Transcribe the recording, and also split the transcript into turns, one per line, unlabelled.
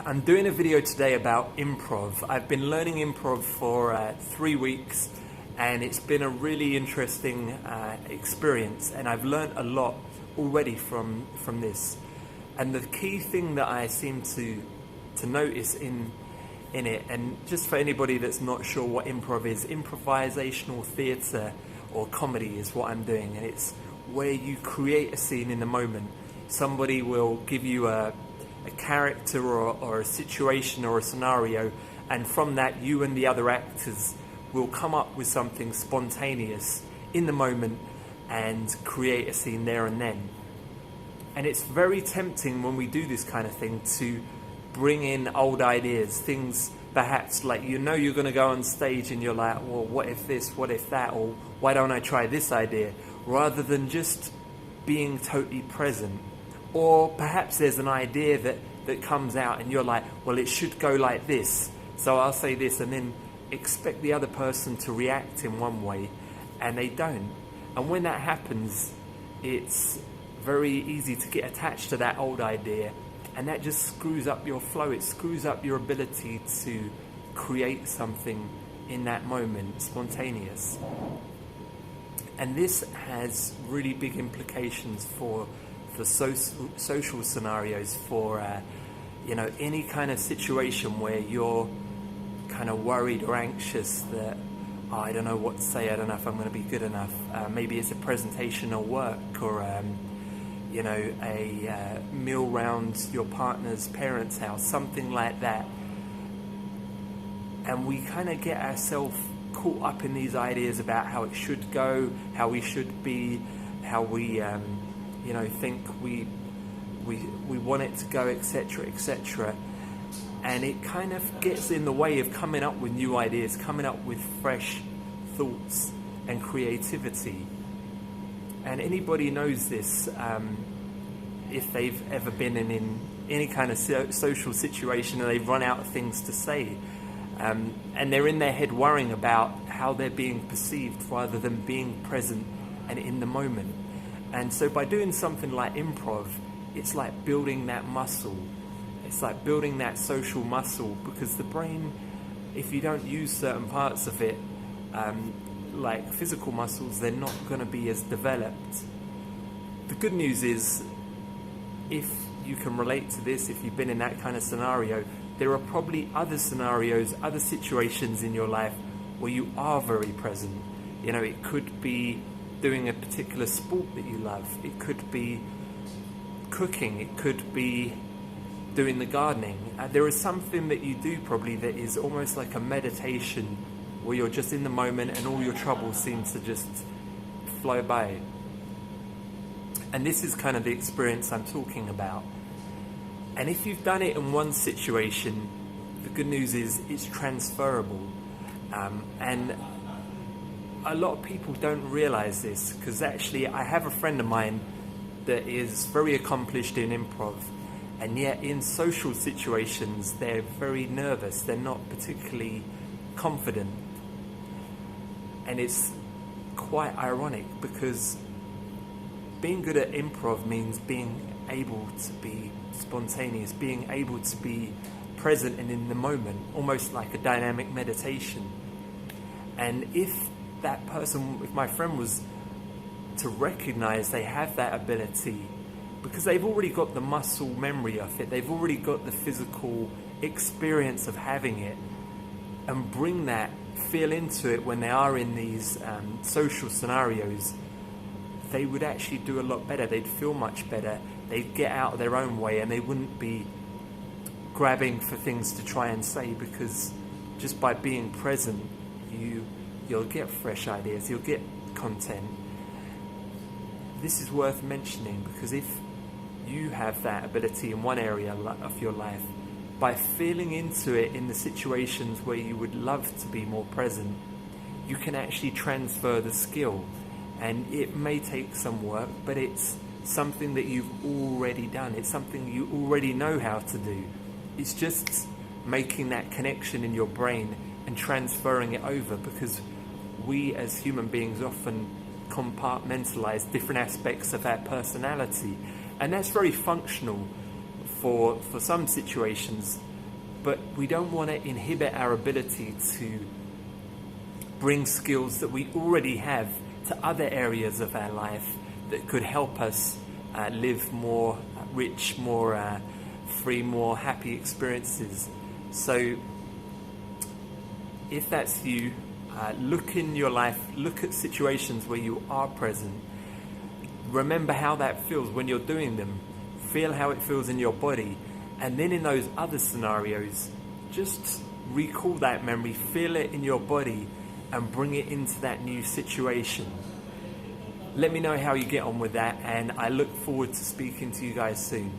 I'm doing a video today about improv. I've been learning improv for 3 weeks, and it's been a really interesting experience, and I've learned a lot already from this. And the key thing that I seem to notice in it, and just for anybody that's not sure what improv is, improvisational theatre or comedy is what I'm doing, and it's where you create a scene in the moment. Somebody will give you a character or a situation or a scenario, and from that you and the other actors will come up with something spontaneous in the moment and create a scene there and then. And it's very tempting when we do this kind of thing to bring in old ideas, things perhaps like you're going to go on stage and you're like, well, what if this, what if that, or why don't I try this idea, rather than just being totally present. Or perhaps there's an idea that comes out and you're like, well, it should go like this, so I'll say this, and then expect the other person to react in one way, and they don't. And when that happens, it's very easy to get attached to that old idea, and that just screws up your flow. It screws up your ability to create something in that moment, spontaneous. And this has really big implications for social scenarios, for any kind of situation where you're kind of worried or anxious that, oh, I don't know what to say, I don't know if I'm going to be good enough. Maybe it's a presentation at work, or a meal round your partner's parents' house, something like that. And we kind of get ourselves caught up in these ideas about how it should go, how we should be, how we think we want it to go, etc., etc. And it kind of gets in the way of coming up with new ideas, coming up with fresh thoughts and creativity. And anybody knows this, if they've ever been in any kind of social situation and they've run out of things to say, and they're in their head worrying about how they're being perceived rather than being present and in the moment. And so by doing something like improv, it's like building that muscle. It's like building that social muscle, because the brain, if you don't use certain parts of it, like physical muscles, they're not going to be as developed. The good news is, if you can relate to this, if you've been in that kind of scenario, there are probably other scenarios, other situations in your life where you are very present. It could be doing a particular sport that you love. It could be cooking. It could be doing the gardening. There is something that you do probably that is almost like a meditation, where you're just in the moment and all your troubles seem to just flow by. And this is kind of the experience I'm talking about. And if you've done it in one situation, the good news is it's transferable. And a lot of people don't realize this, because actually I have a friend of mine that is very accomplished in improv, and yet in social situations they're very nervous, they're not particularly confident. And it's quite ironic, because being good at improv means being able to be spontaneous, being able to be present and in the moment, almost like a dynamic meditation. And if that person, if my friend was to recognize they have that ability, because they've already got the muscle memory of it, they've already got the physical experience of having it, and bring that feel into it when they are in these social scenarios, they would actually do a lot better. They'd feel much better. They'd get out of their own way, and they wouldn't be grabbing for things to try and say, because just by being present, you'll get fresh ideas, you'll get content. This is worth mentioning, because if you have that ability in one area of your life, by feeling into it in the situations where you would love to be more present, you can actually transfer the skill. And it may take some work, but it's something that you've already done. It's something you already know how to do. It's just making that connection in your brain and transferring it over, because we as human beings often compartmentalize different aspects of our personality, and that's very functional for some situations, but we don't want to inhibit our ability to bring skills that we already have to other areas of our life that could help us live more rich, more free, more happy experiences. So if that's you, look in your life, look at situations where you are present. Remember how that feels when you're doing them. Feel how it feels in your body. And then in those other scenarios, just recall that memory, feel it in your body, and bring it into that new situation. Let me know how you get on with that, and I look forward to speaking to you guys soon.